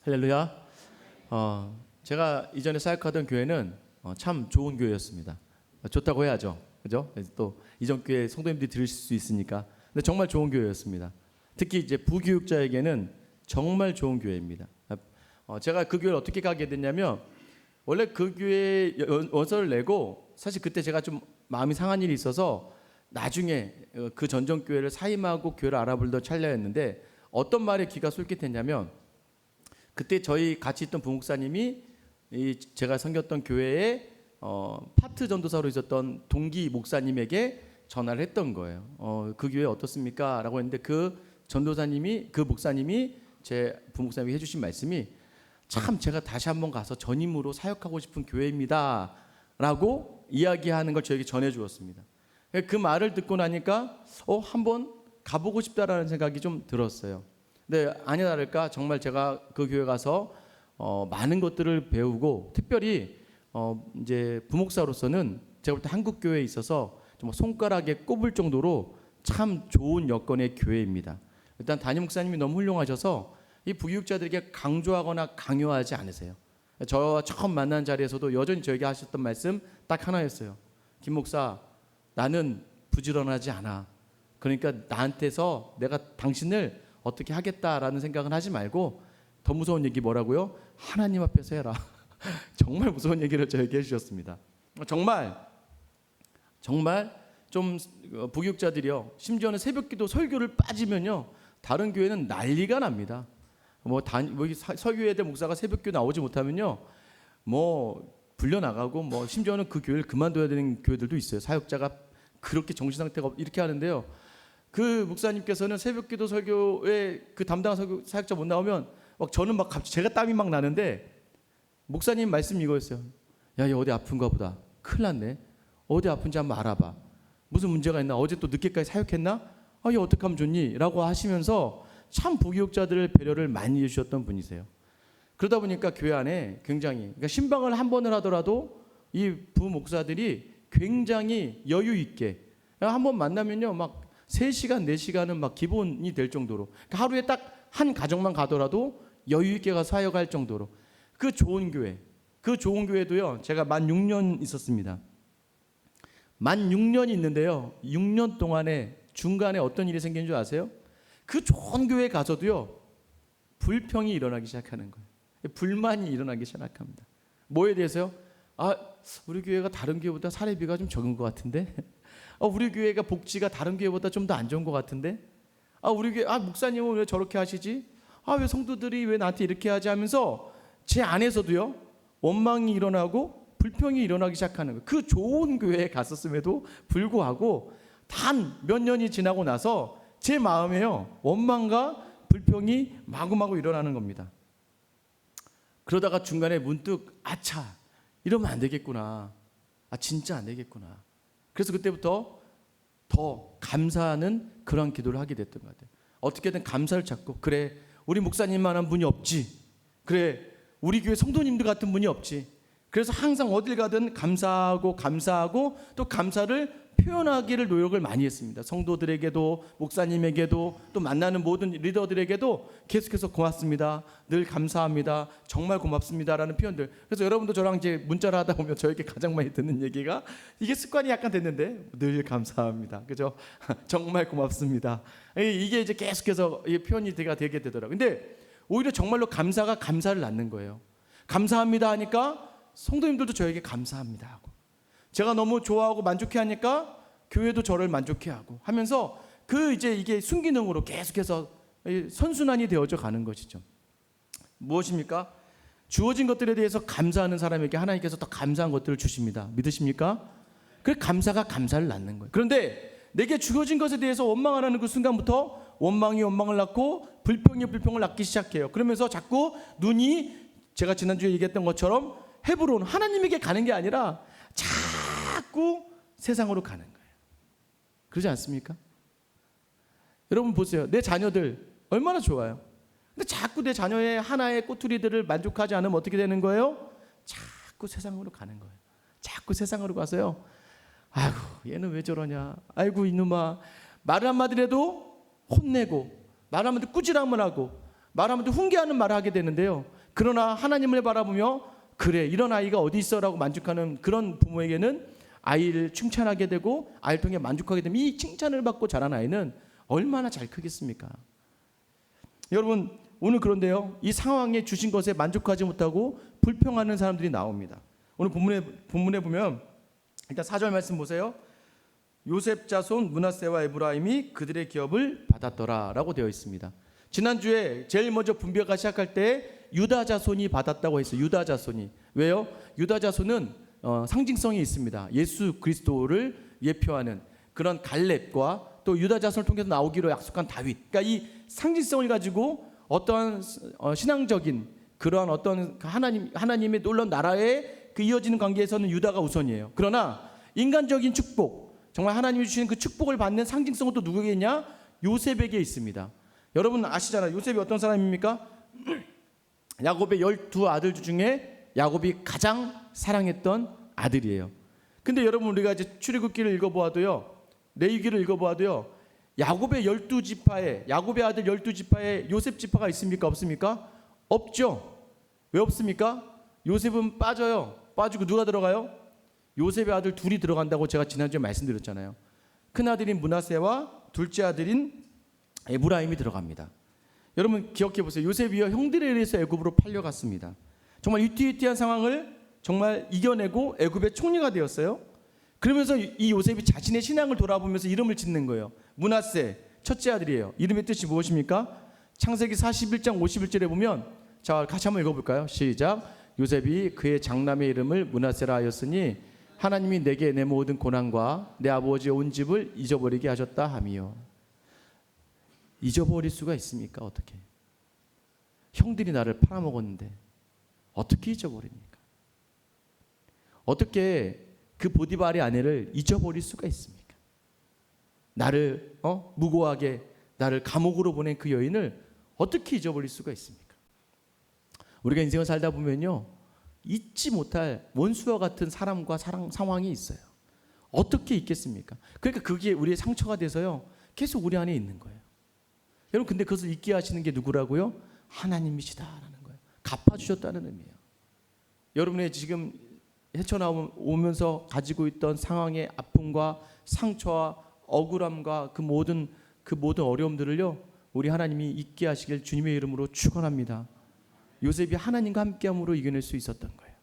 할렐루야. 제가 이전에 사역하던 교회는 참 좋은 교회였습니다. 좋다고 해야죠, 그죠? 또 이전 교회 성도님들이 들으실 수 있으니까. 근데 정말 좋은 교회였습니다. 특히 이제 부교육자에게는 정말 좋은 교회입니다. 제가 그 교회를 어떻게 가게 됐냐면, 원래 그 교회에 원서를 내고, 사실 그때 제가 좀 마음이 상한 일이 있어서 나중에 그 전전 교회를 사임하고 교회를 알아보던 찰나였는데, 어떤 말에 귀가 솔깃했냐면, 그때 저희 같이 있던 부목사님이 제가 섬겼던 교회에 파트 전도사로 있었던 동기 목사님에게 전화를 했던 거예요. 그 교회 어떻습니까? 라고 했는데, 그 전도사님이, 그 목사님이 제 부목사님이 해주신 말씀이, 참 제가 다시 한번 가서 전임으로 사역하고 싶은 교회입니다 라고 이야기하는 걸 저에게 전해 주었습니다. 그 말을 듣고 나니까 한번 가보고 싶다라는 생각이 좀 들었어요. 근데 아니나 다를까 정말 제가 그 교회 가서 많은 것들을 배우고, 특별히 이제 부목사로서는 제가 볼 때 한국 교회에 있어서 정말 손가락에 꼽을 정도로 참 좋은 여건의 교회입니다. 일단 담임 목사님이 너무 훌륭하셔서 이 부교육자들에게 강조하거나 강요하지 않으세요. 저와 처음 만난 자리에서도 여전히 저에게 하셨던 말씀 딱 하나였어요. 김 목사, 나는 부지런하지 않아. 그러니까 나한테서 내가 당신을 어떻게 하겠다라는 생각은 하지 말고, 더 무서운 얘기 뭐라고요? 하나님 앞에서 해라. 정말 무서운 얘기를 저에게 해주셨습니다. 정말 좀 부교육자들이요, 심지어는 새벽기도 설교를 빠지면요 다른 교회는 난리가 납니다. 설교회대 목사가 새벽기도 나오지 못하면요 불려나가고, 심지어는 그 교회를 그만둬야 되는 교회들도 있어요. 사역자가 그렇게 정신 상태가 이렇게 하는데요, 그 목사님께서는 새벽기도 설교에 그 담당 사역자 못 나오면 저는 갑자기 제가 땀이 막 나는데, 목사님 말씀 이거였어요. 야, 얘 어디 아픈가 보다. 큰일 났네. 어디 아픈지 한번 알아봐. 무슨 문제가 있나? 어제 또 늦게까지 사역했나? 얘 어떻게 하면 좋니? 라고 하시면서 참 부교육자들을 배려를 많이 해주셨던 분이세요. 그러다 보니까 교회 안에 굉장히, 그러니까 신방을 한 번을 하더라도 이 부목사들이 굉장히 여유 있게, 한 번 만나면요 3시간, 4시간은 기본이 될 정도로, 그러니까 하루에 딱 한 가정만 가더라도 여유 있게 가서 사역할 정도로 그 좋은 교회, 그 좋은 교회도요 제가 만 6년 있었습니다. 만 6년이 있는데요, 6년 동안에 중간에 어떤 일이 생긴 줄 아세요? 그 좋은 교회에 가서도요 불평이 일어나기 시작하는 거예요. 불만이 일어나기 시작합니다. 뭐에 대해서요? 우리 교회가 다른 교회보다 사례비가 좀 적은 것 같은데, 우리 교회가 복지가 다른 교회보다 좀 더 안 좋은 것 같은데, 우리 교회 목사님은 왜 저렇게 하시지? 왜 성도들이 왜 나한테 이렇게 하지? 하면서 제 안에서도요 원망이 일어나고 불평이 일어나기 시작하는 거예요. 그 좋은 교회에 갔었음에도 불구하고 단 몇 년이 지나고 나서 제 마음에요 원망과 불평이 마구마구 일어나는 겁니다. 그러다가 중간에 문득 이러면 안 되겠구나. 진짜 안 되겠구나. 그래서 그때부터 더 감사하는 그런 기도를 하게 됐던 것 같아요. 어떻게든 감사를 찾고, 그래 우리 목사님만한 분이 없지, 그래 우리 교회 성도님들 같은 분이 없지. 그래서 항상 어딜 가든 감사하고 또 감사를 표현하기를 노력을 많이 했습니다. 성도들에게도, 목사님에게도, 또 만나는 모든 리더들에게도 계속해서 고맙습니다, 늘 감사합니다, 정말 고맙습니다라는 표현들. 그래서 여러분도 저랑 이제 문자를 하다 보면 저에게 가장 많이 듣는 얘기가, 이게 습관이 약간 됐는데, 늘 감사합니다, 그죠? 정말 고맙습니다. 이게 이제 계속해서 표현이 되게 되더라고요. 근데 오히려 정말로 감사가 감사를 낳는 거예요. 감사합니다 하니까 성도님들도 저에게 감사합니다 하고, 제가 너무 좋아하고 만족해하니까 교회도 저를 만족해하고 하면서 이게 순기능으로 계속해서 선순환이 되어져 가는 것이죠. 무엇입니까? 주어진 것들에 대해서 감사하는 사람에게 하나님께서 더 감사한 것들을 주십니다. 믿으십니까? 그 감사가 감사를 낳는 거예요. 그런데 내게 주어진 것에 대해서 원망하는 그 순간부터 원망이 원망을 낳고 불평이 불평을 낳기 시작해요. 그러면서 자꾸 눈이, 제가 지난주에 얘기했던 것처럼 헤브론, 하나님에게 가는 게 아니라 자꾸 세상으로 가는 거예요. 그러지 않습니까? 여러분 보세요. 내 자녀들 얼마나 좋아요. 근데 자꾸 내 자녀의 하나의 꼬투리들을 만족하지 않으면 어떻게 되는 거예요? 자꾸 세상으로 가는 거예요. 자꾸 세상으로 가서요, 아이고 얘는 왜 저러냐, 아이고 이놈아, 말 한마디 해도 혼내고, 말 한마디 꾸지람을 하고, 말 한마디 훈계하는 말을 하게 되는데요, 그러나 하나님을 바라보며 그래 이런 아이가 어디 있어라고 만족하는 그런 부모에게는 아이를 칭찬하게 되고 아이를 통해 만족하게 되면 이 칭찬을 받고 자란 아이는 얼마나 잘 크겠습니까? 여러분 오늘 그런데요, 이 상황에 주신 것에 만족하지 못하고 불평하는 사람들이 나옵니다. 오늘 본문에 보면 일단 4절 말씀 보세요. 요셉 자손 므낫세와 에브라임이 그들의 기업을 받았더라라고 되어 있습니다. 지난주에 제일 먼저 분배가 시작할 때 유다 자손이 받았다고 했어요. 유다 자손이. 왜요? 유다 자손은 상징성이 있습니다. 예수 그리스도를 예표하는 그런 갈렙과 또 유다 자손을 통해서 나오기로 약속한 다윗. 그러니까 이 상징성을 가지고 어떠한 신앙적인 그러한 어떤 하나님의 놀라운 나라에 그 이어지는 관계에서는 유다가 우선이에요. 그러나 인간적인 축복, 정말 하나님이 주시는 그 축복을 받는 상징성은 또 누구에게 있냐? 요셉에게 있습니다. 여러분 아시잖아요. 요셉이 어떤 사람입니까? 야곱의 12아들 중에 야곱이 가장 사랑했던 아들이에요. 근데 여러분 우리가 이제 출애굽기를 읽어보아도요, 레위기를 읽어보아도요, 야곱의 12지파에 야곱의 아들 12지파에 요셉 지파가 있습니까? 없습니까? 없죠. 왜 없습니까? 요셉은 빠져요. 빠지고 누가 들어가요? 요셉의 아들 둘이 들어간다고 제가 지난주에 말씀드렸잖아요. 큰 아들인 므낫세와 둘째 아들인 에브라임이 들어갑니다. 여러분 기억해 보세요. 요셉이요 형들에 의해서 애굽으로 팔려갔습니다. 정말 위태위태한 상황을 정말 이겨내고 애굽의 총리가 되었어요. 그러면서 이 요셉이 자신의 신앙을 돌아보면서 이름을 짓는 거예요. 므낫세 첫째 아들이에요. 이름의 뜻이 무엇입니까? 창세기 41장 51절에 보면, 자 같이 한번 읽어볼까요? 시작. 요셉이 그의 장남의 이름을 므낫세라 하였으니 하나님이 내게 내 모든 고난과 내 아버지의 온 집을 잊어버리게 하셨다 하미요. 잊어버릴 수가 있습니까? 어떻게? 형들이 나를 팔아먹었는데 어떻게 잊어버립니까? 어떻게 그 보디발의 아내를 잊어버릴 수가 있습니까? 나를 무고하게 나를 감옥으로 보낸 그 여인을 어떻게 잊어버릴 수가 있습니까? 우리가 인생을 살다 보면요, 잊지 못할 원수와 같은 사람과 상황이 있어요. 어떻게 잊겠습니까? 그러니까 그게 우리의 상처가 돼서요 계속 우리 안에 있는 거예요. 여러분 근데 그것을 잊게 하시는 게 누구라고요? 하나님이시다라는 거예요. 갚아주셨다는 의미예요. 여러분의 지금 헤쳐나오면서 가지고 있던 상황의 아픔과 상처와 억울함과 그 모든 어려움들을요 우리 하나님이 잊게 하시길 주님의 이름으로 축원합니다. 요셉이 하나님과 함께함으로 이겨낼 수 있었던 거예요.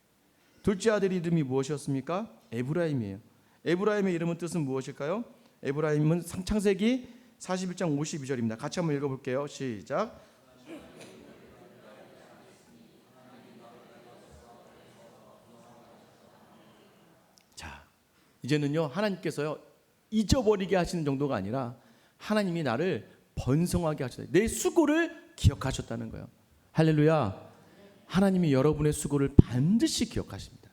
둘째 아들 이름이 무엇이었습니까? 에브라임이에요. 에브라임의 이름은 뜻은 무엇일까요? 에브라임은 창세기 41장 52절입니다. 같이 한번 읽어볼게요. 시작. 자, 이제는요 하나님께서요 잊어버리게 하시는 정도가 아니라 하나님이 나를 번성하게 하셨다. 내 수고를 기억하셨다는 거예요. 할렐루야. 하나님이 여러분의 수고를 반드시 기억하십니다.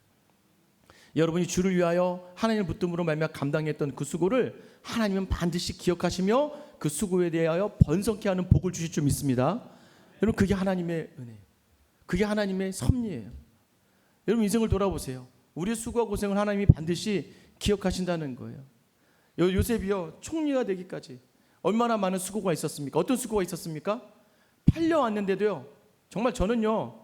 여러분이 주를 위하여 하나님을 붙듦으로 말미암아 감당했던 그 수고를 하나님은 반드시 기억하시며 그 수고에 대하여 번성케 하는 복을 주실 줄 믿습니다. 여러분 그게 하나님의 은혜예요. 그게 하나님의 섭리예요. 여러분 인생을 돌아보세요. 우리의 수고와 고생을 하나님이 반드시 기억하신다는 거예요. 요셉이요 총리가 되기까지 얼마나 많은 수고가 있었습니까? 어떤 수고가 있었습니까? 팔려왔는데도요 정말 저는요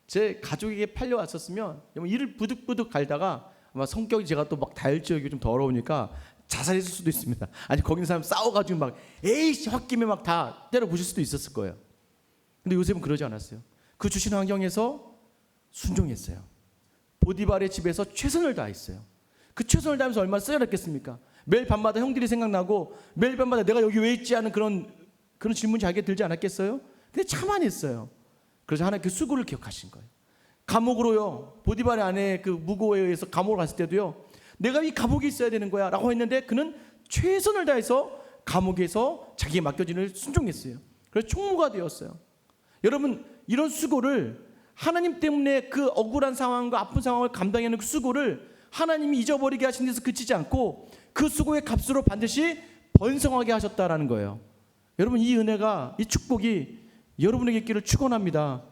제 가족에게 팔려왔었으면 이를 부득부득 갈다가 아마 성격이 제가 또 막 다혈질이고 좀 더러우니까 자살했을 수도 있습니다. 아니 거기 있는 사람 싸워가지고 막 에이씨 홧김에 막 다 때려 부실 수도 있었을 거예요. 근데 요셉은 그러지 않았어요. 그 주신 환경에서 순종했어요. 보디발의 집에서 최선을 다했어요. 그 최선을 다하면서 얼마나 쓰여졌겠습니까? 매일 밤마다 형들이 생각나고 매일 밤마다 내가 여기 왜 있지 하는 그런 질문이 자기에 들지 않았겠어요? 근데 참아냈어요. 그래서 하나님 그 수고를 기억하신 거예요. 감옥으로요 보디발의 아내 그 무고에 의해서 감옥을 갔을 때도요 내가 이 감옥에 있어야 되는 거야 라고 했는데 그는 최선을 다해서 감옥에서 자기의 맡겨진 일을 순종했어요. 그래서 총무가 되었어요. 여러분 이런 수고를 하나님 때문에 그 억울한 상황과 아픈 상황을 감당하는 그 수고를 하나님이 잊어버리게 하신 데서 그치지 않고 그 수고의 값으로 반드시 번성하게 하셨다라는 거예요. 여러분 이 은혜가 이 축복이 여러분에게 있기를 축원합니다.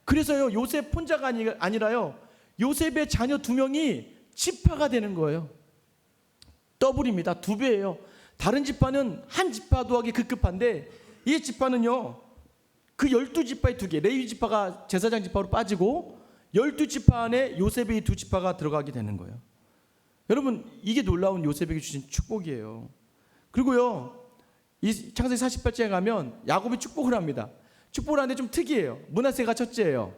그래서요 요셉 혼자가 아니라요 요셉의 자녀 2명이 지파가 되는 거예요. 더블입니다. 2배예요. 다른 지파는 한 지파 도하기 급급한데 이 지파는요 그 12지파의 2개, 레위 지파가 제사장 지파로 빠지고 12지파 안에 요셉의 2지파가 들어가게 되는 거예요. 여러분, 이게 놀라운 요셉에게 주신 축복이에요. 그리고요, 이 창세기 48장에 가면 야곱이 축복을 합니다. 축복을 하는데 좀 특이해요. 므낫세가 첫째예요.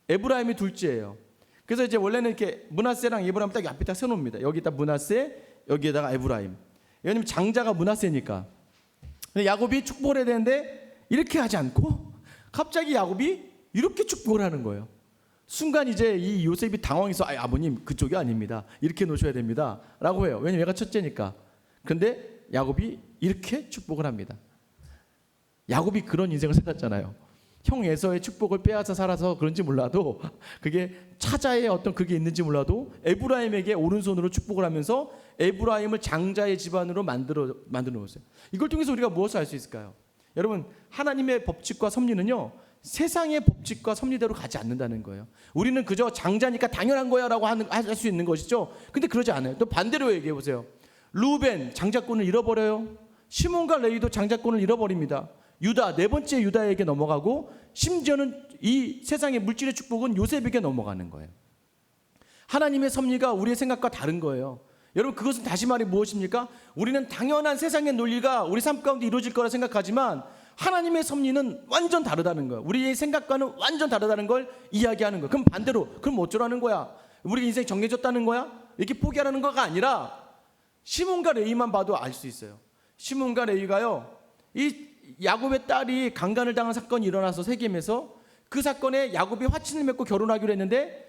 에브라임이 둘째예요. 그래서 이제 원래는 이렇게 므낫세랑 에브라임 딱 앞에 딱 세워놓습니다. 여기다 므낫세, 여기에다가 에브라임. 왜냐면 장자가 므낫세니까. 근데 야곱이 축복을 해야 되는데 이렇게 하지 않고 갑자기 야곱이 이렇게 축복을 하는 거예요. 순간 이제 이 요셉이 당황해서 아버님 그쪽이 아닙니다. 이렇게 놓으셔야 됩니다. 라고 해요. 왜냐면 얘가 첫째니까. 그런데 야곱이 이렇게 축복을 합니다. 야곱이 그런 인생을 살았잖아요. 형 에서의 축복을 빼앗아 살아서 그런지 몰라도 그게 차자의 어떤 그게 있는지 몰라도 에브라임에게 오른손으로 축복을 하면서 에브라임을 장자의 집안으로 만들어 놓았어요. 이걸 통해서 우리가 무엇을 알 수 있을까요? 여러분, 하나님의 법칙과 섭리는요, 세상의 법칙과 섭리대로 가지 않는다는 거예요. 우리는 그저 장자니까 당연한 거야 라고 할 수 있는 것이죠. 근데 그러지 않아요. 또 반대로 얘기해 보세요. 루벤 장자권을 잃어버려요. 시몬과 레위도 장자권을 잃어버립니다. 유다, 네 번째 유다에게 넘어가고 심지어는 이 세상의 물질의 축복은 요셉에게 넘어가는 거예요. 하나님의 섭리가 우리의 생각과 다른 거예요. 여러분, 그것은 다시 말해 무엇입니까? 우리는 당연한 세상의 논리가 우리 삶 가운데 이루어질 거라 생각하지만 하나님의 섭리는 완전 다르다는 거예요. 우리의 생각과는 완전 다르다는 걸 이야기하는 거예요. 그럼 반대로 그럼 어쩌라는 거야? 우리 인생이 정해졌다는 거야? 이렇게 포기하라는 거가 아니라 시몬과 레위만 봐도 알 수 있어요. 시몬과 레위가요, 이 야곱의 딸이 강간을 당한 사건이 일어나서 세겜에서 그 사건에 야곱이 화친을 맺고 결혼하기로 했는데,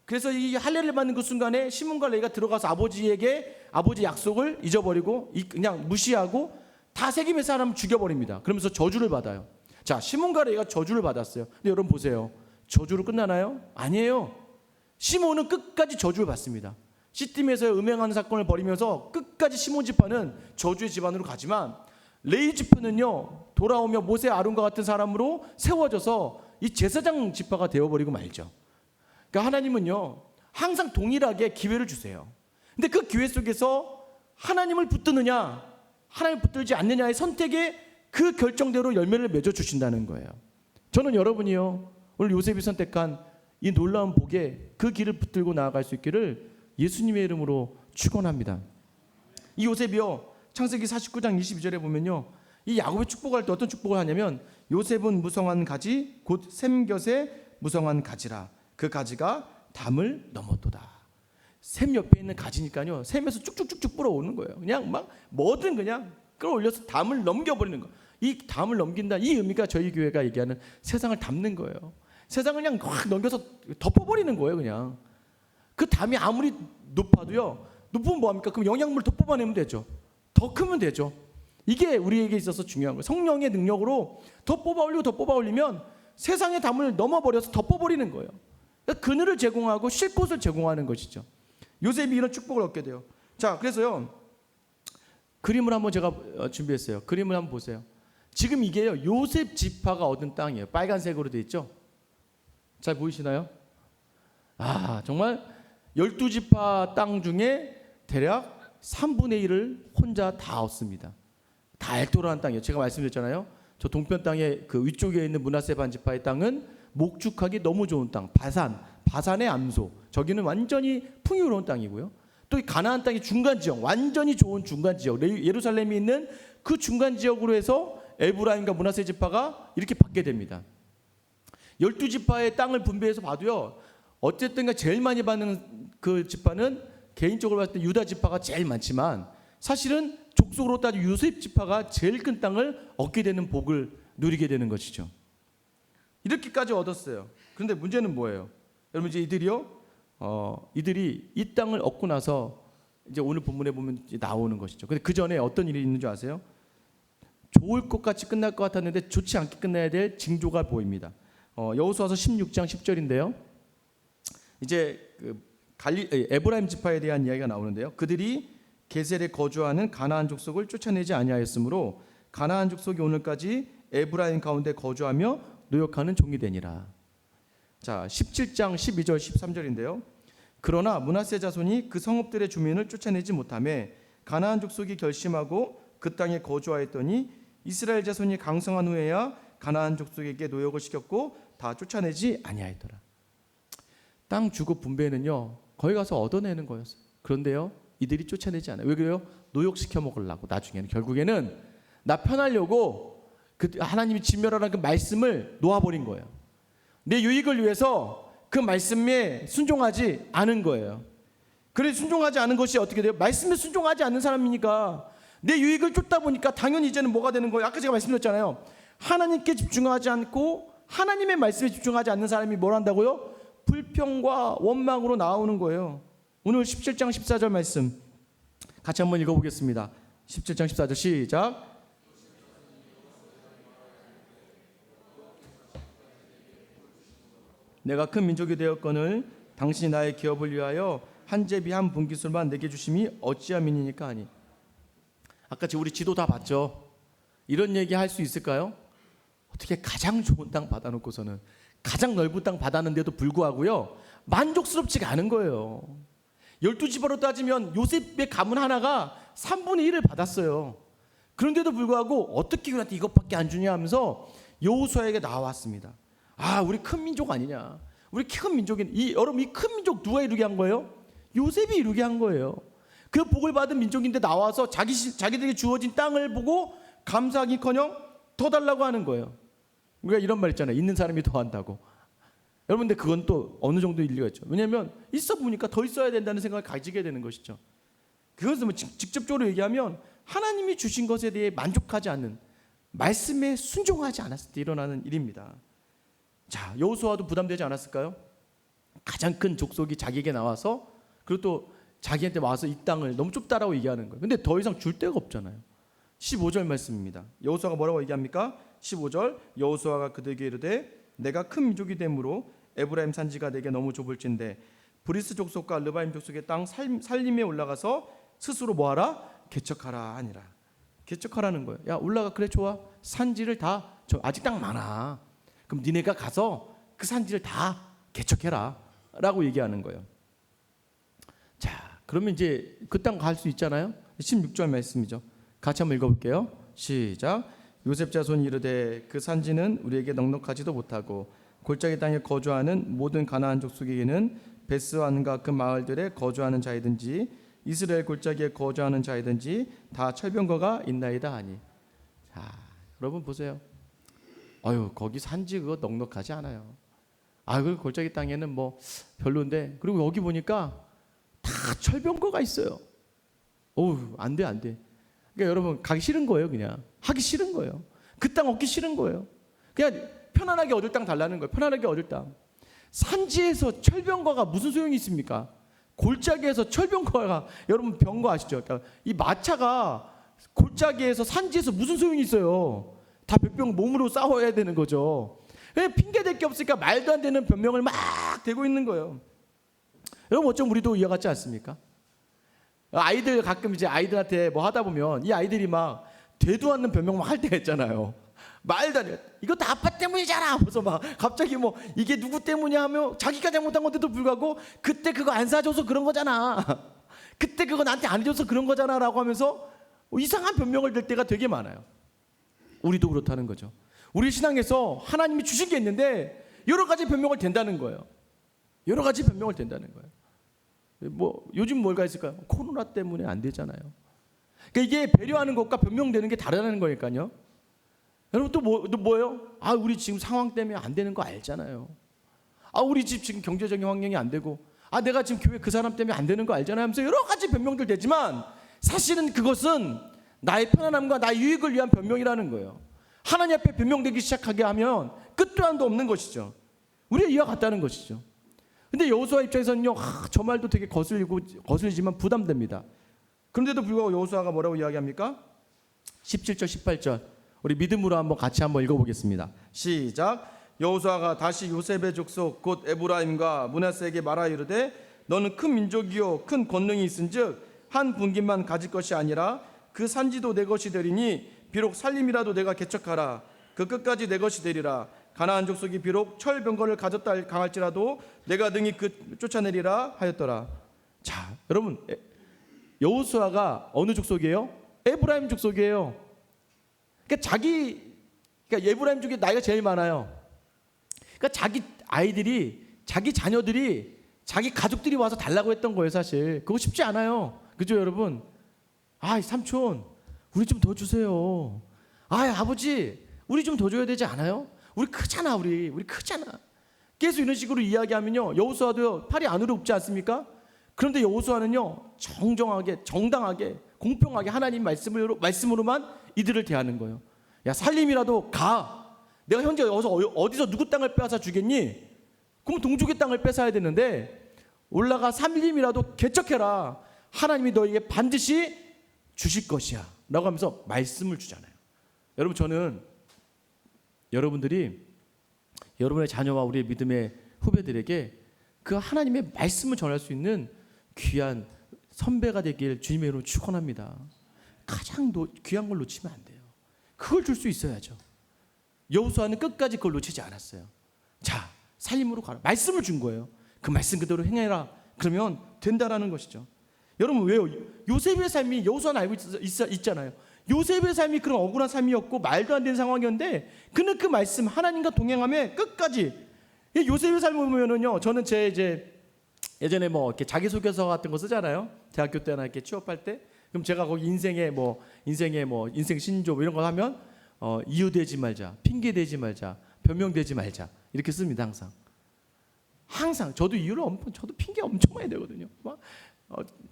그래서 이 할례를 받는 그 순간에 시몬과 레위가 들어가서 아버지에게 아버지 약속을 잊어버리고 그냥 무시하고 다 세겜의 사람 죽여버립니다. 그러면서 저주를 받아요. 자, 시몬과 레위가 저주를 받았어요. 근데 여러분 보세요. 저주로 끝나나요? 아니에요. 시몬은 끝까지 저주를 받습니다. 시딤에서 음행하는 사건을 벌이면서 끝까지 시몬 지파는 저주의 집안으로 가지만 레위 지파는요, 돌아오며 모세 아론과 같은 사람으로 세워져서 이 제사장 지파가 되어버리고 말죠. 그러니까 하나님은요, 항상 동일하게 기회를 주세요. 근데 그 기회 속에서 하나님을 붙드느냐 하나님을 붙들지 않느냐의 선택에 그 결정대로 열매를 맺어 주신다는 거예요. 저는 여러분이요, 오늘 요셉이 선택한 이 놀라운 복에 그 길을 붙들고 나아갈 수 있기를 예수님의 이름으로 축원합니다. 이 요셉이요, 창세기 49장 22절에 보면요, 이 야곱의 축복할 때 어떤 축복을 하냐면 요셉은 무성한 가지 곧 샘곁에 무성한 가지라 그 가지가 담을 넘었도다. 샘 옆에 있는 가지니까요, 샘에서 쭉쭉쭉쭉 불어오는 거예요. 그냥 막 뭐든 그냥 끌어올려서 담을 넘겨버리는 거. 이 담을 넘긴다, 이 의미가 저희 교회가 얘기하는 세상을 담는 거예요. 세상을 그냥 확 넘겨서 덮어버리는 거예요. 그냥 그 담이 아무리 높아도요, 높으면 뭐합니까? 그럼 영양물 더 뽑아내면 되죠. 더 크면 되죠. 이게 우리에게 있어서 중요한 거예요. 성령의 능력으로 더 뽑아 올리고 더 뽑아 올리면 세상의 담을 넘어버려서 덮어버리는 거예요. 그러니까 그늘을 제공하고 쉴 곳을 제공하는 것이죠. 요셉이 이런 축복을 얻게 돼요. 자, 그래서요, 그림을 한번 제가 준비했어요. 그림을 한번 보세요. 지금 이게요, 요셉 지파가 얻은 땅이에요. 빨간색으로 되어 있죠. 잘 보이시나요? 아, 정말 12지파 땅 중에 대략 3분의 1을 혼자 다 얻습니다. 다 엘토라는 땅이에요. 제가 말씀드렸잖아요. 저 동편 땅에 그 위쪽에 있는 므낫세 반지파의 땅은 목축하기 너무 좋은 땅, 바산의 암소. 저기는 완전히 풍요로운 땅이고요. 또 이 가나안 땅이 중간 지역, 완전히 좋은 중간 지역, 예루살렘이 있는 그 중간 지역으로 해서 에브라임과 므낫세 지파가 이렇게 받게 됩니다. 12지파의 땅을 분배해서 봐도요, 어쨌든 제일 많이 받는 그 지파는 개인적으로 봤을 때 유다 지파가 제일 많지만 사실은 족속으로 따져 요셉 지파가 제일 큰 땅을 얻게 되는 복을 누리게 되는 것이죠. 이렇게까지 얻었어요. 그런데 문제는 뭐예요? 여러분, 이제 이들이 이 땅을 얻고 나서 이제 오늘 본문에 보면 이제 나오는 것이죠. 근데 그 전에 어떤 일이 있는 줄 아세요? 좋을 것 같이 끝날 것 같았는데 좋지 않게 끝나야 될 징조가 보입니다. 여호수아서 16장 10절인데요. 이제 에브라임 지파에 대한 이야기가 나오는데요. 그들이 게셀에 거주하는 가나안 족속을 쫓아내지 아니하였으므로 가나안 족속이 오늘까지 에브라임 가운데 거주하며 노역하는 종이 되니라. 자, 17장 12절 13절인데요. 그러나 므낫세 자손이 그 성읍들의 주민을 쫓아내지 못하며 가나안 족속이 결심하고 그 땅에 거주하였더니 이스라엘 자손이 강성한 후에야 가나안 족속에게 노역을 시켰고 다 쫓아내지 아니하였더라. 땅 주고 분배는요 거기 가서 얻어내는 거였어요. 그런데요 이들이 쫓아내지 않아요. 왜 그래요? 노역시켜 먹으려고. 나중에는 결국에는 나 편하려고 그 하나님이 진멸하라는 그 말씀을 놓아버린 거예요. 내 유익을 위해서 그 말씀에 순종하지 않은 거예요. 그래 순종하지 않은 것이 어떻게 돼요? 말씀에 순종하지 않는 사람이니까 내 유익을 쫓다 보니까 당연히 이제는 뭐가 되는 거예요? 아까 제가 말씀드렸잖아요. 하나님께 집중하지 않고 하나님의 말씀에 집중하지 않는 사람이 뭘 한다고요? 불평과 원망으로 나오는 거예요. 오늘 17장 14절 말씀 같이 한번 읽어보겠습니다. 17장 14절 시작. 내가 큰 민족이 되었거늘 당신이 나의 기업을 위하여 한 제비 한 분깃술만 내게 주심이 어찌함이니까 하니. 아까 우리 지도 다 봤죠. 이런 얘기 할 수 있을까요? 어떻게 가장 좋은 땅 받아놓고서는 가장 넓은 땅 받았는데도 불구하고요 만족스럽지가 않은 거예요. 12지파로 따지면 요셉의 가문 하나가 3분의 1을 받았어요. 그런데도 불구하고 어떻게 우리한테 이것밖에 안 주냐 하면서 여호수아에게 나왔습니다. 아 우리 큰 민족 아니냐. 우리 큰 민족인 여러분 이 큰 민족 누가 이루게 한 거예요? 요셉이 이루게 한 거예요. 그 복을 받은 민족인데 나와서 자기들에게 주어진 땅을 보고 감사하기커녕 더 달라고 하는 거예요. 우리가 이런 말 있잖아요. 있는 사람이 더 한다고. 여러분 근데 그건 또 어느 정도 일리가 있죠. 왜냐하면 있어 보니까 더 있어야 된다는 생각을 가지게 되는 것이죠. 그것은 직접적으로 얘기하면 하나님이 주신 것에 대해 만족하지 않는, 말씀에 순종하지 않았을 때 일어나는 일입니다. 자, 여호수아도 부담되지 않았을까요? 가장 큰 족속이 자기에게 나와서 그리고 또 자기한테 와서 이 땅을 너무 좁다라고 얘기하는 거예요. 근데 더 이상 줄 데가 없잖아요. 15절 말씀입니다. 여호수아가 뭐라고 얘기합니까? 15절 여호수아가 그들에게 이르되 내가 큰 민족이 되므로 에브라임 산지가 내게 너무 좁을진데 브리스 족속과 르바임 족속의 땅 살림에 올라가서 스스로 뭐하라? 개척하라 하니라. 개척하라는 거예요. 야 올라가. 그래 좋아. 산지를 다 아직 땅 많아. 그럼 니네가 가서 그 산지를 다 개척해라 라고 얘기하는 거예요. 자 그러면 이제 그 땅 갈 수 있잖아요. 16절 말씀이죠. 같이 한번 읽어볼게요. 시작. 요셉 자손이 이르되 그 산지는 우리에게 넉넉하지도 못하고 골짜기 땅에 거주하는 모든 가나안 족속에게는 베스안과 그 마을들에 거주하는 자이든지 이스라엘 골짜기에 거주하는 자이든지 다 철병거가 있나이다 하니. 자 여러분 보세요. 아유 거기 산지 그거 넉넉하지 않아요. 아 그 골짜기 땅에는 뭐 별론데 그리고 여기 보니까 다 철병거가 있어요. 어우 안 돼. 그러니까 여러분 가기 싫은 거예요. 그냥 하기 싫은 거예요. 그 땅 얻기 싫은 거예요. 그냥 편안하게 얻을 땅 달라는 거예요. 편안하게 얻을 땅. 산지에서 철병거가 무슨 소용이 있습니까? 골짜기에서 철병거가 여러분 병거 아시죠? 그러니까 이 마차가 골짜기에서 산지에서 무슨 소용이 있어요? 다 백병 몸으로 싸워야 되는 거죠. 핑계 댈 게 없으니까 말도 안 되는 변명을 막 대고 있는 거예요. 여러분 어쩜 우리도 이와 같지 않습니까? 아이들 가끔 이제 아이들한테 뭐 하다 보면 이 아이들이 막 되도 않는 변명 막 할 때가 있잖아요. 말도 안 돼. 이거 다 아빠 때문이잖아. 그래서 막 갑자기 뭐 이게 누구 때문이야 하면 자기가 잘못한 건데도 불구하고 그때 그거 안 사줘서 그런 거잖아. 그때 그거 나한테 안 해줘서 그런 거잖아 라고 하면서 이상한 변명을 댈 때가 되게 많아요. 우리도 그렇다는 거죠. 우리 신앙에서 하나님이 주신 게 있는데 여러 가지 변명을 댄다는 거예요. 여러 가지 변명을 댄다는 거예요. 뭐 요즘 뭘가 있을까요? 코로나 때문에 안 되잖아요. 그러니까 이게 배려하는 것과 변명되는 게 다르다는 거니까요. 여러분 또 뭐예요? 아 우리 지금 상황 때문에 안 되는 거 알잖아요. 아 우리 집 지금 경제적인 환경이 안 되고 아 내가 지금 교회 그 사람 때문에 안 되는 거 알잖아요 하면서 여러 가지 변명들 되지만 사실은 그것은 나의 편안함과 나의 유익을 위한 변명이라는 거예요. 하나님 앞에 변명되기 시작하게 하면 끝도 한도 없는 것이죠. 우리가 이와 같다는 것이죠. 근데 여호수아 입장에서는요 저 말도 되게 거슬리지만 부담됩니다. 그런데도 불구하고 여호수아가 뭐라고 이야기합니까? 17절 18절 우리 믿음으로 같이 한번 읽어보겠습니다. 시작. 여호수아가 다시 요셉의 족속 곧 에브라임과 므낫세에게 말하 이르되 너는 큰 민족이요 큰 권능이 있은즉 한 분깃만 가질 것이 아니라 그 산지도 내 것이 되리니 비록 살림이라도 내가 개척하라. 그 끝까지 내 것이 되리라. 가나안 족속이 비록 철병거를 가졌다 강할지라도 내가 능히 그 쫓아내리라 하였더라. 자 여러분 여호수아가 어느 족속이에요? 에브라임 족속이에요. 그러니까 자기 그러니까 에브라임 중에 나이가 제일 많아요. 그러니까 자기 아이들이, 자기 자녀들이, 자기 가족들이 와서 달라고 했던 거예요. 사실 그거 쉽지 않아요. 그죠 여러분? 아, 삼촌 우리 좀 더 주세요. 아, 아버지 우리 좀 더 줘야 되지 않아요? 우리 크잖아. 우리 크잖아. 계속 이런 식으로 이야기하면요, 여호수아도요 팔이 안으로 굽지 않습니까? 그런데 여호수아는요 정정하게, 정당하게, 공평하게 하나님 말씀으로만 이들을 대하는 거예요. 야, 살림이라도 가. 내가 현재 어디서 누구 땅을 빼앗아 주겠니? 그럼 동족의 땅을 뺏어야 되는데 올라가 살림이라도 개척해라. 하나님이 너에게 반드시 주실 것이야 라고 하면서 말씀을 주잖아요. 여러분, 저는 여러분들이 여러분의 자녀와 우리의 믿음의 후배들에게 그 하나님의 말씀을 전할 수 있는 귀한 선배가 되길 주님의 이름으로 축원합니다. 가장 귀한 걸 놓치면 안 돼요. 그걸 줄 수 있어야죠. 여호수아는 끝까지 그걸 놓치지 않았어요. 자, 살림으로 가라. 말씀을 준 거예요. 그 말씀 그대로 행해라. 그러면 된다라는 것이죠. 여러분, 왜요? 요셉의 삶이, 여호수아는 알고 있잖아요. 요셉의 삶이 그런 억울한 삶이었고 말도 안 되는 상황이었는데 그는 그 말씀, 하나님과 동행하며 끝까지. 요셉의 삶을 보면은요, 저는 예전에 뭐 이렇게 자기소개서 같은 거 쓰잖아요. 대학교 때나 이렇게 취업할 때. 그럼 제가 거기 인생 신조 이런 거 하면 이유 대지 말자, 핑계 대지 말자, 변명 대지 말자 이렇게 씁니다. 항상 저도 저도 핑계 엄청 많이 대거든요.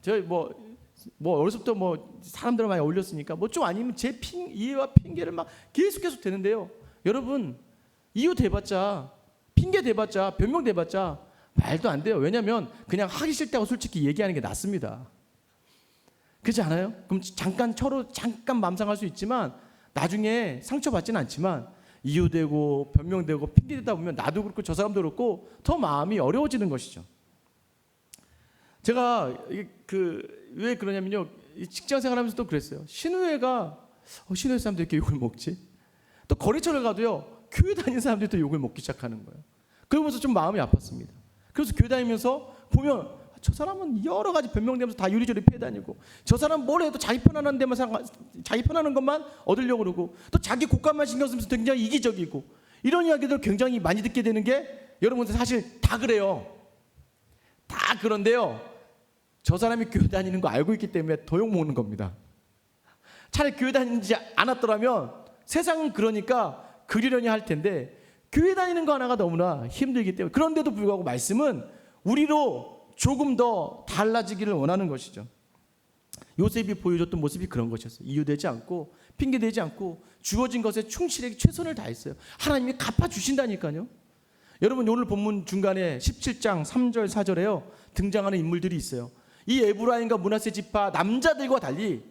저희 뭐 어렸을 때부터 사람들 많이 올렸으니까 뭐 좀 아니면 제 이해와 핑계를 막 계속 되는데요. 여러분, 이유 대봤자, 핑계 대봤자, 변명 대봤자 말도 안 돼요. 왜냐하면 그냥 하기 싫다고 솔직히 얘기하는 게 낫습니다. 그렇지 않아요? 그럼 잠깐 맘상할 수 있지만 나중에 상처받지는 않지만 이유되고 변명되고 핑계대다 보면 나도 그렇고 저 사람도 그렇고 더 마음이 어려워지는 것이죠. 제가 왜 그러냐면요, 직장 생활하면서도 그랬어요. 신우회 사람들이 이렇게 욕을 먹지? 또 거래처를 가도요, 교회 다니는 사람들이 또 욕을 먹기 시작하는 거예요. 그러면서 좀 마음이 아팠습니다. 그래서 교회 다니면서 보면 저 사람은 여러 가지 변명되면서 다 요리조리 피해 다니고, 저 사람 뭘 해도 자기 편안한 것만 얻으려고 그러고, 또 자기 고값만 신경 쓰면서 굉장히 이기적이고, 이런 이야기들 굉장히 많이 듣게 되는 게 여러분 사실 다 그래요. 다 그런데요, 저 사람이 교회 다니는 거 알고 있기 때문에 더 욕먹는 겁니다. 차라리 교회 다니지 않았더라면 세상은 그러니까 그리려니 할 텐데 교회 다니는 거 하나가 너무나 힘들기 때문에, 그런데도 불구하고 말씀은 우리로 조금 더 달라지기를 원하는 것이죠. 요셉이 보여줬던 모습이 그런 것이었어요. 이유되지 않고 핑계대지 않고 주어진 것에 충실하게 최선을 다했어요. 하나님이 갚아주신다니까요. 여러분, 오늘 본문 중간에 17장 3절 4절에요 등장하는 인물들이 있어요. 이 에브라임과 므낫세 지파 남자들과 달리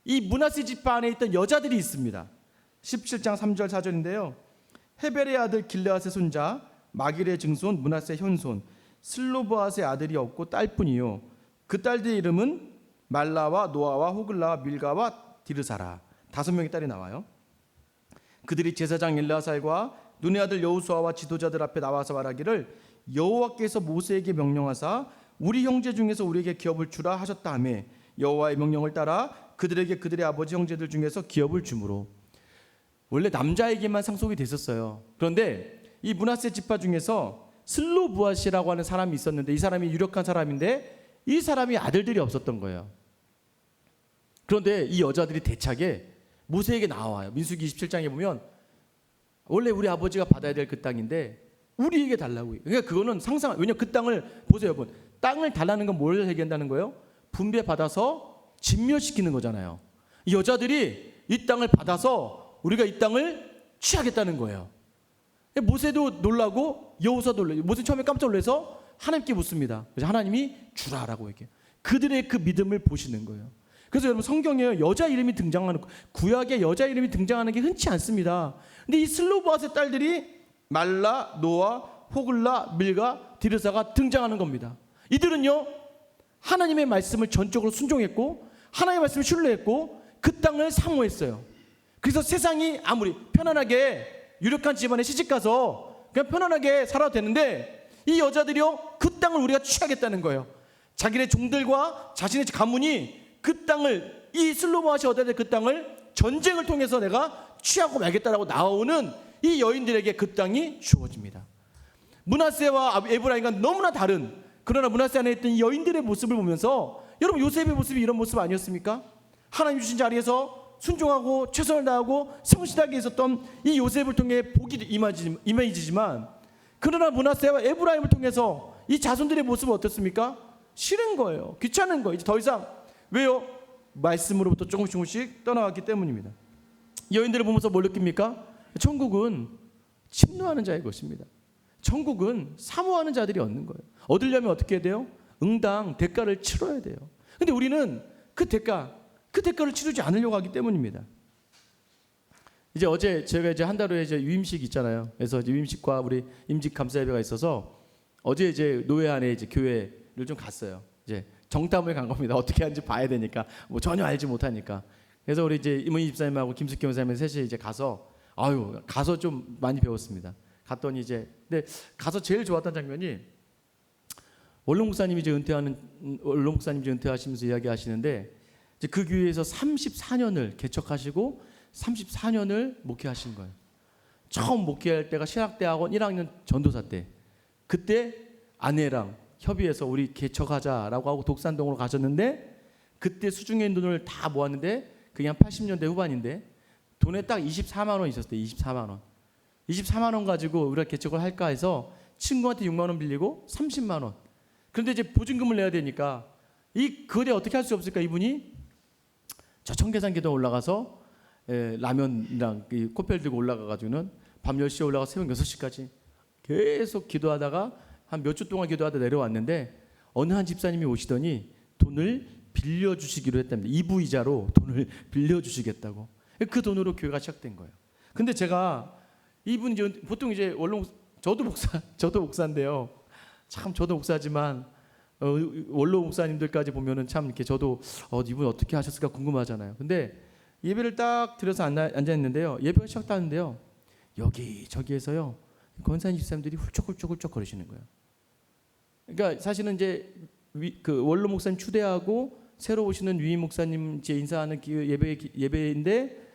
이 므낫세 지파 안에 있던 여자들이 있습니다. 17장 3절 4절인데요. 헤벨의 아들 길르앗의 손자 마길의 증손 므낫세 현손 슬로보앗의 아들이 없고 딸뿐이요. 그 딸들의 이름은 말라와 노아와 호글라와 밀가와 디르사라. 5명의 딸이 나와요. 그들이 제사장 엘르아살과 눈의 아들 여호수아와 지도자들 앞에 나와서 말하기를 여호와께서 모세에게 명령하사 우리 형제 중에서 우리에게 기업을 주라 하셨다 하며 여호와의 명령을 따라 그들에게 그들의 아버지 형제들 중에서 기업을 주므로. 원래 남자에게만 상속이 됐었어요. 그런데 이 므낫세 지파 중에서 슬로부앗이라고 하는 사람이 있었는데 이 사람이 유력한 사람인데 이 사람이 아들들이 없었던 거예요. 그런데 이 여자들이 대차게 모세에게 나와요. 민수기 27장에 보면 원래 우리 아버지가 받아야 될 그 땅인데 우리에게 달라고. 그러니까 그거는 왜냐면 그 땅을 보세요, 여러분. 땅을 달라는 건 뭘 얘기한다는 거예요? 분배받아서 진멸시키는 거잖아요. 이 여자들이 이 땅을 받아서 우리가 이 땅을 취하겠다는 거예요. 모세도 놀라고 여호수아도 놀라고. 모세 처음에 깜짝 놀라서 하나님께 묻습니다. 그래서 하나님이 주라라고 얘기해요. 그들의 그 믿음을 보시는 거예요. 그래서 여러분, 성경에 여자 이름이 등장하는, 구약에 여자 이름이 등장하는 게 흔치 않습니다. 근데 이 슬로보앗의 딸들이 말라, 노아, 호글라, 밀가, 디르사가 등장하는 겁니다. 이들은요, 하나님의 말씀을 전적으로 순종했고 하나님의 말씀을 신뢰했고 그 땅을 사모했어요. 그래서 세상이 아무리 편안하게 유력한 집안에 시집가서 그냥 편안하게 살아도 되는데 이 여자들이요, 그 땅을 우리가 취하겠다는 거예요. 자기네 종들과 자신의 가문이 그 땅을, 이 슬로모아시 얻어야 될 그 땅을 전쟁을 통해서 내가 취하고 말겠다라고 나오는 이 여인들에게 그 땅이 주어집니다. 므낫세와 에브라임과 너무나 다른, 그러나 므낫세 안에 있던 이 여인들의 모습을 보면서 여러분 요셉의 모습이 이런 모습 아니었습니까? 하나님 주신 자리에서 순종하고 최선을 다하고 성실하게 있었던 이 요셉을 통해 복이 임해지지만, 그러나 므낫세와 에브라임을 통해서 이 자손들의 모습은 어떻습니까? 싫은 거예요. 귀찮은 거예요. 이제 더 이상. 왜요? 말씀으로부터 조금씩 떠나왔기 때문입니다. 여인들을 보면서 뭘 느낍니까? 천국은 침노하는 자의 것입니다. 천국은 사모하는 자들이 얻는 거예요. 얻으려면 어떻게 해야 돼요? 응당 대가를 치러야 돼요. 근데 우리는 그 대가를 치르지 않으려고 하기 때문입니다. 이제 어제 제가 이제 한 달 후에 이제 유임식 있잖아요. 그래서 이제 유임식과 우리 임직 감사 예배가 있어서 어제 이제 노회 안에 이제 교회를 좀 갔어요. 이제 정탐을 간 겁니다. 어떻게 하는지 봐야 되니까, 뭐 전혀 알지 못하니까. 그래서 우리 이제 이문희 집사님하고 김숙기 목사님 셋이 이제 가서 좀 많이 배웠습니다. 갔더니 이제 근데 가서 제일 좋았던 장면이 원로 목사님이 이제 은퇴하시면서 이야기하시는데, 이제 그 교회에서 34년을 개척하시고 34년을 목회하신 거예요. 처음 목회할 때가 신학대학원 1학년 전도사 때, 그때 아내랑 협의해서 우리 개척하자라고 하고 독산동으로 가셨는데, 그때 수중에 있는 돈을 다 모았는데 그게 한 80년대 후반인데 돈에 딱 24만 원 있었대요. 24만 원 가지고 우리가 개척을 할까 해서 친구한테 6만 원 빌리고 30만 원. 그런데 이제 보증금을 내야 되니까 그거에 어떻게 할 수 없을까? 이분이 저 청계산 계단 올라가서 라면이랑 코펠 들고 올라가가지고는 밤 10시에 올라가 새벽 6시까지 계속 기도하다가 한 몇 주 동안 기도하다 내려왔는데, 어느 한 집사님이 오시더니 돈을 빌려주시기로 했답니다. 이부이자로 돈을 빌려주시겠다고. 그 돈으로 교회가 시작된 거예요. 근데 제가 이분 이제 보통 이제 저도 목사인데요. 참 저도 목사지만 원로 목사님들까지 보면은 참 이렇게 저도 이분 어떻게 하셨을까 궁금하잖아요. 근데 예배를 딱 들여서 앉아 있는데요. 예배가 시작하는데요. 여기저기에서요 권사님 집사님들이 훌쩍훌쩍 거리시는 거예요. 그러니까 사실은 이제 그 원로 목사님 추대하고 새로 오시는 위임 목사님 이제 인사하는 예배인데,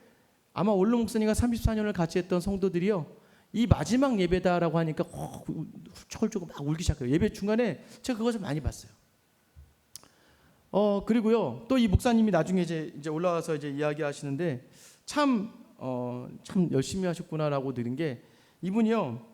아마 원로 목사님과 34년을 같이 했던 성도들이요, 이 마지막 예배다라고 하니까 훌쩍훌쩍 막 울기 시작해요. 예배 중간에 제가 그것을 많이 봤어요. 그리고요 또 이 목사님이 나중에 이제 올라와서 이제 이야기하시는데 참 열심히 하셨구나라고 들은 게, 이분이요,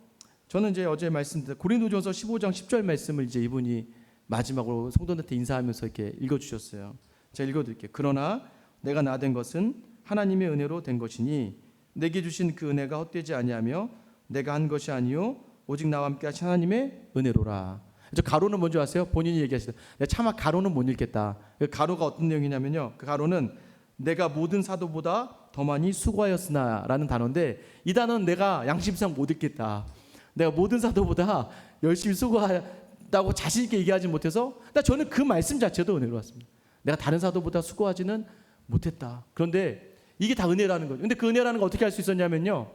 저는 이제 어제 말씀드린 고린도전서 15장 10절 말씀을 이제 이분이 마지막으로 성도들한테 인사하면서 이렇게 읽어주셨어요. 제가 읽어드릴게요. 그러나 내가 나된 것은 하나님의 은혜로 된 것이니 내게 주신 그 은혜가 헛되지 아니하며 내가 한 것이 아니요 오직 나와 함께 하신 하나님의 은혜로라. 저 가로는 뭔지 아세요? 본인이 얘기하시다. 내가 차마 가로는 못 읽겠다. 그 가로가 어떤 내용이냐면요, 그 가로는 내가 모든 사도보다 더 많이 수고하였으나 라는 단어인데, 이 단어는 내가 양심상 못 읽겠다. 내가 모든 사도보다 열심히 수고하다고 자신 있게 얘기하지 못해서, 저는 그 말씀 자체도 은혜로웠습니다. 내가 다른 사도보다 수고하지는 못했다. 그런데 이게 다 은혜라는 거죠. 근데 그 은혜라는 거 어떻게 할 수 있었냐면요,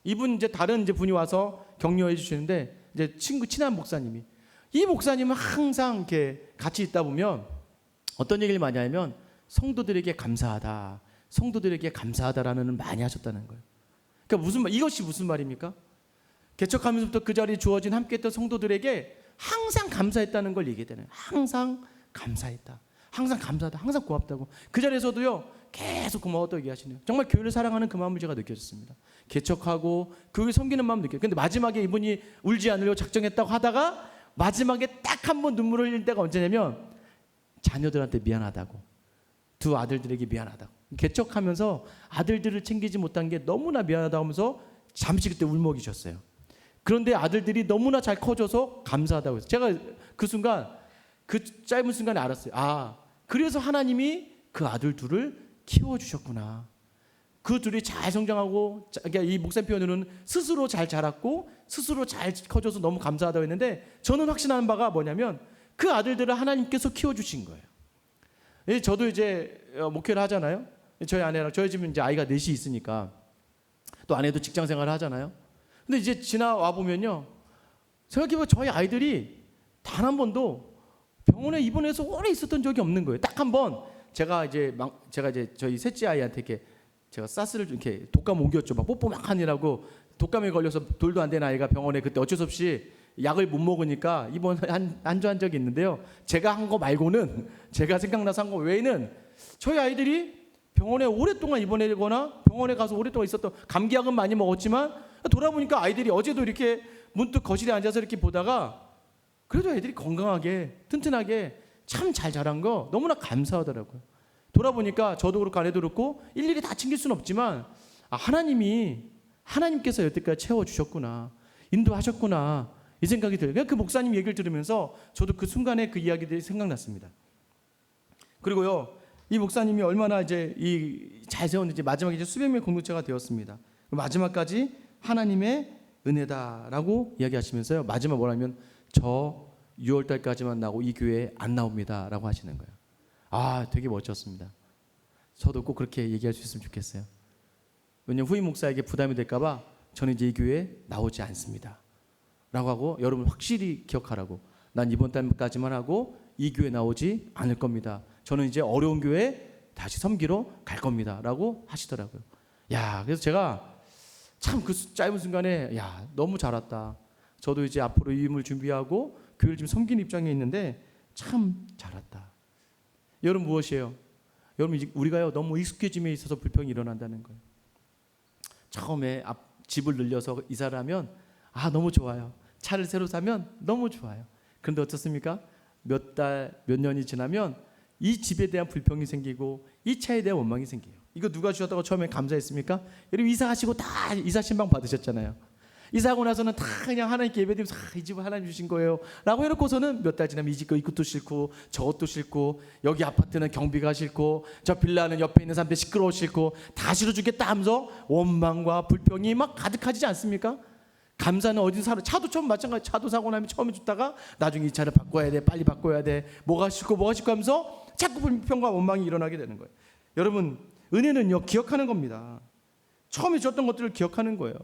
이분 이제 다른 이제 분이 와서 격려해 주시는데, 이제 친한 목사님이, 이 목사님은 항상 이렇게 같이 있다 보면 어떤 얘기를 많이 하면 성도들에게 감사하다, 성도들에게 감사하다라는 많이 하셨다는 거예요. 그러니까 이것이 무슨 말입니까? 개척하면서부터 그 자리에 주어진 함께했던 성도들에게 항상 감사했다는 걸 얘기해야 되나요? 항상 감사했다, 항상 감사하다, 항상 고맙다고. 그 자리에서도요 계속 고마웠다고 얘기하시네요. 정말 교회를 사랑하는 그 마음을 제가 느꼈습니다. 개척하고 교회 섬기는 마음 느껴요. 근데 마지막에 이분이 울지 않으려고 작정했다고 하다가 마지막에 딱 한 번 눈물을 흘릴 때가 언제냐면, 자녀들한테 미안하다고, 두 아들들에게 미안하다고. 개척하면서 아들들을 챙기지 못한 게 너무나 미안하다고 하면서 잠시 그때 울먹이셨어요. 그런데 아들들이 너무나 잘 커져서 감사하다고 해서 제가 그 순간, 그 짧은 순간에 알았어요. 그래서 하나님이 그 아들 둘을 키워주셨구나. 그 둘이 잘 성장하고, 그러니까 이 목사님 표현으로는 스스로 잘 자랐고 스스로 잘 커져서 너무 감사하다고 했는데, 저는 확신하는 바가 뭐냐면 그 아들들을 하나님께서 키워주신 거예요. 저도 이제 목회를 하잖아요. 저희 아내랑, 저희 집은 이제 아이가 넷이 있으니까 또 아내도 직장 생활을 하잖아요. 근데 이제 지나와 보면요, 생각해보면 저희 아이들이 단 한 번도 병원에 입원해서 오래 있었던 적이 없는 거예요. 딱 한 번 제가 이제 저희 셋째 아이한테 이렇게 제가 사스를 이렇게 독감 옮겼죠. 막 뽀뽀 막 하느라고 독감에 걸려서 돌도 안 된 아이가 병원에 그때 어쩔 수 없이 약을 못 먹으니까 입원 안주한 적이 있는데요. 제가 한 거 말고는 제가 생각나서 한 거 외에는 저희 아이들이 병원에 오랫동안 입원하거나 병원에 가서 오랫동안 있었던 감기약은 많이 먹었지만 돌아보니까 아이들이 어제도 이렇게 문득 거실에 앉아서 이렇게 보다가 그래도 애들이 건강하게 튼튼하게 참 잘 자란 거 너무나 감사하더라고요. 돌아보니까 저도 그렇고 아내도 그렇고 일일이 다 챙길 수는 없지만 하나님께서 여태까지 채워주셨구나, 인도하셨구나, 이 생각이 들어요. 그 목사님 얘기를 들으면서 저도 그 순간에 그 이야기들이 생각났습니다. 그리고요, 이 목사님이 얼마나 이제 잘 세운 이제 마지막에 이제 수백 명의 공동체가 되었습니다. 마지막까지 하나님의 은혜다라고 이야기하시면서요, 마지막 뭐라면 저 6월 달까지만 나고 이 교회에 안 나옵니다라고 하시는 거예요. 아, 되게 멋졌습니다. 저도 꼭 그렇게 얘기할 수 있으면 좋겠어요. 왜냐면 후임 목사에게 부담이 될까봐 저는 이제 이 교회에 나오지 않습니다 라고 하고, 여러분 확실히 기억하라고, 난 이번 달까지만 하고 이 교회 나오지 않을 겁니다. 저는 이제 어려운 교회 다시 섬기러 갈 겁니다 라고 하시더라고요. 야, 그래서 제가 참 그 짧은 순간에 야, 너무 잘 왔다. 저도 이제 앞으로 이임을 준비하고 교회를 지금 섬기는 입장에 있는데 참 잘 왔다. 여러분 무엇이에요? 여러분 우리가요 너무 익숙해짐에 있어서 불평이 일어난다는 거예요. 처음에 집을 늘려서 이사를 하면 너무 좋아요. 차를 새로 사면 너무 좋아요. 그런데 어떻습니까? 몇 달, 몇 년이 지나면 이 집에 대한 불평이 생기고 이 차에 대한 원망이 생겨요. 이거 누가 주셨다고 처음에 감사했습니까? 여러분 이사하시고 다 이사 신방 받으셨잖아요. 이사하고 나서는 다 그냥 하나님께 예배드리면서 이 집을 하나님 주신 거예요 라고 해놓고서는 몇 달 지나면 이 집 거 이것도 싫고 저것도 싫고 여기 아파트는 경비가 싫고 저 빌라는 옆에 있는 사람들 시끄러워 싫고 다 싫어주겠다 하면서 원망과 불평이 막 가득하지 않습니까? 감사는 어디서 사러, 차도 처음 마찬가지. 차도 사고 나면 처음에 줬다가 나중에 이 차를 바꿔야 돼, 빨리 바꿔야 돼, 뭐가 싫고 하면서 자꾸 불평과 원망이 일어나게 되는 거예요. 여러분 은혜는요 기억하는 겁니다. 처음에 줬던 것들을 기억하는 거예요.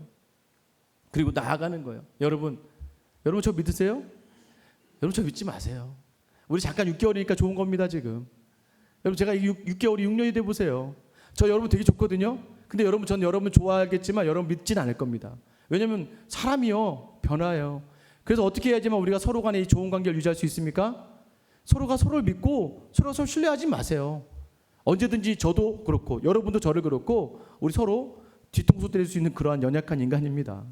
그리고 나아가는 거예요. 여러분 저 믿으세요? 여러분 저 믿지 마세요. 우리 잠깐 6개월이니까 좋은 겁니다 지금. 여러분 제가 6개월이 6년이 돼 보세요. 저 여러분 되게 좋거든요. 근데 전 여러분 좋아하겠지만 여러분 믿진 않을 겁니다. 왜냐하면 사람이요 변화해요. 그래서 어떻게 해야지만 우리가 서로 간에 이 좋은 관계를 유지할 수 있습니까? 서로가 서로를 믿고 서로 신뢰하지 마세요. 언제든지 저도 그렇고 여러분도 저를 그렇고 우리 서로 뒤통수 때릴 수 있는 그러한 연약한 인간입니다.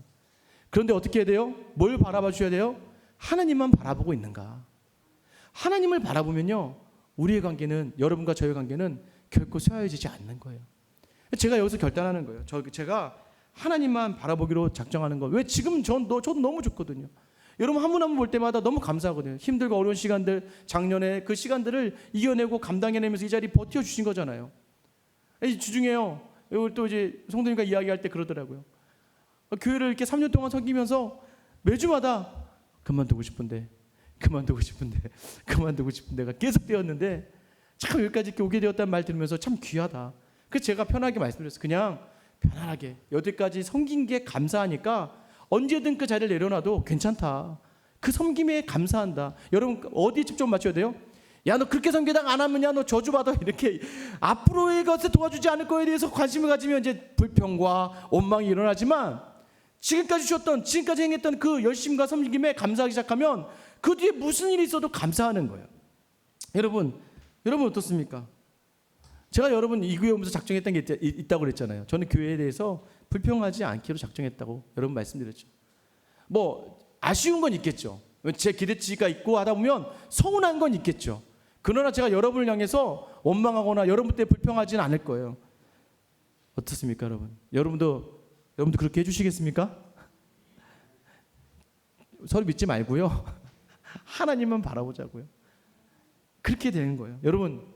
그런데 어떻게 해야 돼요? 뭘 바라봐 주셔야 돼요? 하나님만 바라보고 있는가? 하나님을 바라보면요 우리의 관계는, 여러분과 저의 관계는 결코 쇠하여지지 않는 거예요. 제가 여기서 결단하는 거예요. 제가 하나님만 바라보기로 작정하는 거. 왜? 지금 저도 너무 좋거든요. 여러분 한 분 한 분 볼 때마다 너무 감사하거든요. 힘들고 어려운 시간들, 작년에 그 시간들을 이겨내고 감당해내면서 이 자리 버텨주신 거잖아요. 주중에요 이걸 또 이제 성도님과 이야기할 때 그러더라고요. 교회를 이렇게 3년 동안 섬기면서 매주마다 그만두고 싶은데가 계속 되었는데 참 여기까지 이렇게 오게 되었다는 말 들으면서 참 귀하다. 그래서 제가 편하게 말씀드렸어요. 그냥 편안하게 여태까지 섬긴 게 감사하니까 언제든 그 자리를 내려놔도 괜찮다. 그 섬김에 감사한다. 여러분 어디에 집중 맞춰야 돼요? 야, 너 그렇게 섬기다가 안 하면 너 저주받아. 이렇게 앞으로의 것에 도와주지 않을 거에 대해서 관심을 가지면 이제 불평과 원망이 일어나지만 지금까지 행했던 그 열심과 섬김에 감사하기 시작하면 그 뒤에 무슨 일이 있어도 감사하는 거예요. 여러분 어떻습니까? 제가 여러분 이 교회 오면서 작정했던 게 있다고 그랬잖아요. 저는 교회에 대해서 불평하지 않기로 작정했다고 여러분 말씀드렸죠. 뭐 아쉬운 건 있겠죠. 제 기대치가 있고 하다 보면 서운한 건 있겠죠. 그러나 제가 여러분을 향해서 원망하거나 여러분 때 불평하지는 않을 거예요. 어떻습니까, 여러분? 여러분도 그렇게 해주시겠습니까? 서로 믿지 말고요. 하나님만 바라보자고요. 그렇게 되는 거예요. 여러분,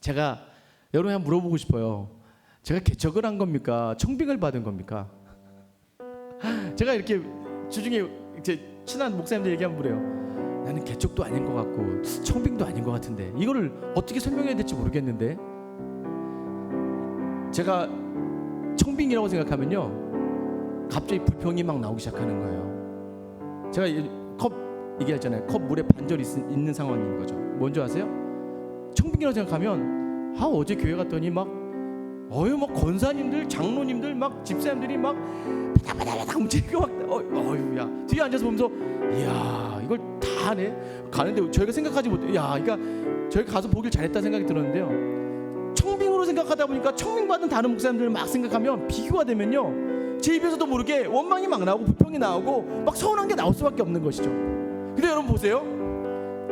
제가 여러분한테 물어보고 싶어요. 제가 개척을 한 겁니까? 청빙을 받은 겁니까? 제가 이렇게 주중에 이제 친한 목사님들 얘기하면 그래요. 나는 개척도 아닌 것 같고 청빙도 아닌 것 같은데 이거를 어떻게 설명해야 될지 모르겠는데, 제가 청빙이라고 생각하면요 갑자기 불평이 막 나오기 시작하는 거예요. 제가 컵 얘기했잖아요. 컵 물에 반절이 있는 상황인 거죠. 뭔지 아세요? 청빙이라고 생각하면 어제 교회 갔더니 막 막 권사님들, 장로님들, 막 집사님들이 막 바닥바닥 움직이고 막 야 뒤에 앉아서 보면서 이야 이걸 다 하네. 가는데 저희가 생각하지 못해. 야 그러니까 저희가 가서 보길 잘했다 생각이 들었는데요. 청빙으로 생각하다 보니까 청빙받은 다른 목사님들 막 생각하면 비교가 되면요 제 입에서도 모르게 원망이 막 나오고 불평이 나오고 막 서운한 게 나올 수밖에 없는 것이죠. 근데 여러분 보세요.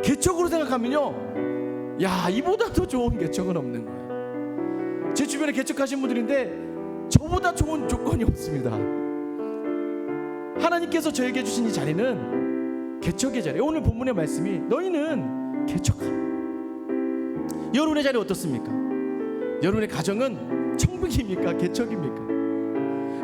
개척으로 생각하면요 야 이보다 더 좋은 개척은 없는 거예요. 제 주변에 개척하신 분들인데 저보다 좋은 조건이 없습니다. 하나님께서 저에게 주신 이 자리는 개척의 자리. 오늘 본문의 말씀이 너희는 개척하라. 여러분의 자리 어떻습니까? 여러분의 가정은 청빙입니까? 개척입니까?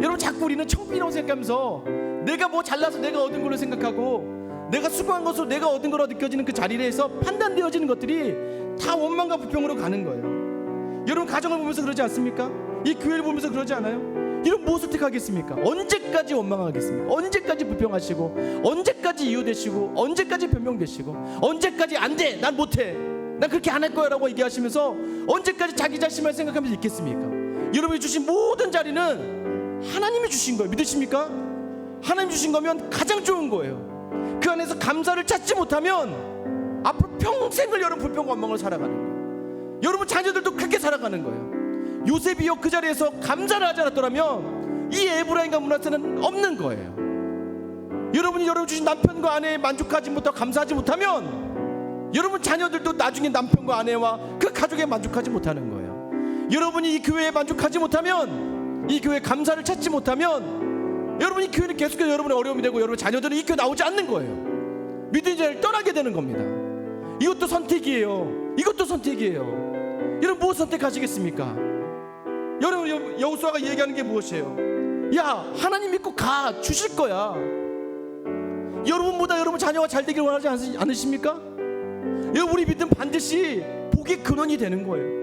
여러분 자꾸 우리는 청빙이라고 생각하면서 내가 뭐 잘나서 내가 얻은 걸로 생각하고 내가 수고한 것으로 내가 얻은 거로 느껴지는 그 자리에서 판단되어지는 것들이 다 원망과 불평으로 가는 거예요. 여러분 가정을 보면서 그러지 않습니까? 이 교회를 보면서 그러지 않아요? 이런 무엇을 택하겠습니까? 언제까지 원망하겠습니까? 언제까지 불평하시고 언제까지 이유되시고 언제까지 변명되시고 언제까지 안 돼! 난 못해! 난 그렇게 안 할 거야 라고 얘기하시면서 언제까지 자기 자신만 생각하면서 있겠습니까? 여러분이 주신 모든 자리는 하나님이 주신 거예요. 믿으십니까? 하나님 주신 거면 가장 좋은 거예요. 그 안에서 감사를 찾지 못하면 앞으로 평생을 여러분 불평과 원망을 살아가는 거예요. 여러분 자녀들도 그렇게 살아가는 거예요. 요셉이요 그 자리에서 감사를 하지 않았더라면 이 에브라임과 므낫세는 없는 거예요. 여러분이 여러분 주신 남편과 아내에 만족하지 못하고 감사하지 못하면 여러분 자녀들도 나중에 남편과 아내와 그 가족에 만족하지 못하는 거예요. 여러분이 이 교회에 만족하지 못하면 이 교회에 감사를 찾지 못하면 여러분 이 교회는 계속해서 여러분의 어려움이 되고 여러분 자녀들은 이 교회 나오지 않는 거예요. 믿음의 자리를 떠나게 되는 겁니다. 이것도 선택이에요. 이것도 선택이에요. 여러분 무엇 선택하시겠습니까? 여러분 여호수아가 얘기하는 게 무엇이에요? 야 하나님 믿고 가 주실 거야. 여러분보다 여러분 자녀가 잘 되길 원하지 않으십니까? 여러분 우리 믿음 반드시 복의 근원이 되는 거예요.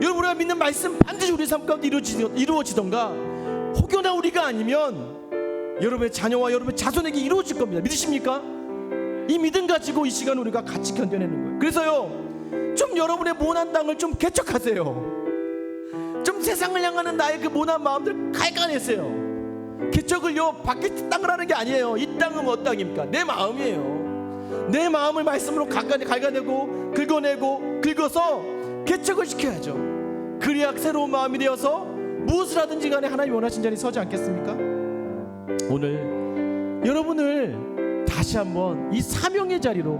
여러분 우리가 믿는 말씀 반드시 우리 삶 가운데 이루어지던가 혹여나 우리가 아니면 여러분의 자녀와 여러분의 자손에게 이루어질 겁니다. 믿으십니까? 이 믿음 가지고 이 시간 우리가 같이 견뎌내는 거예요. 그래서요 좀 여러분의 모난 땅을 좀 개척하세요. 좀 세상을 향하는 나의 그 모난 마음들 갈가내세요. 개척을요 밖에 땅을 하는 게 아니에요. 이 땅은 뭐 땅입니까? 내 마음이에요. 내 마음을 말씀으로 갈가내고 긁어내고 긁어서 개척을 시켜야죠. 그래야 새로운 마음이 되어서 무엇을 하든지 간에 하나님이 원하신 자리에 서지 않겠습니까? 오늘 여러분을 다시 한번 이 사명의 자리로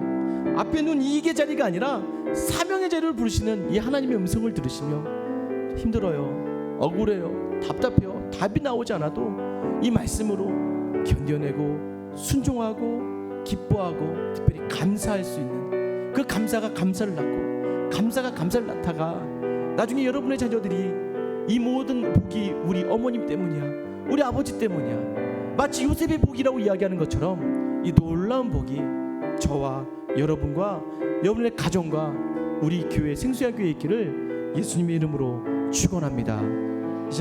앞에 눈 이익의 자리가 아니라 사명의 자리를 부르시는 이 하나님의 음성을 들으시며 힘들어요, 억울해요, 답답해요, 답이 나오지 않아도 이 말씀으로 견뎌내고 순종하고 기뻐하고 특별히 감사할 수 있는 그 감사가 감사를 낳고 감사가 감사를 낳다가 나중에 여러분의 자녀들이 이 모든 복이 우리 어머님 때문이야, 우리 아버지 때문이야, 마치 요셉의 복이라고 이야기하는 것처럼 이 놀라운 복이 저와 여러분과 여러분의 가정과 우리 교회 생수야 교회에 있기를 예수님의 이름으로 축원합니다.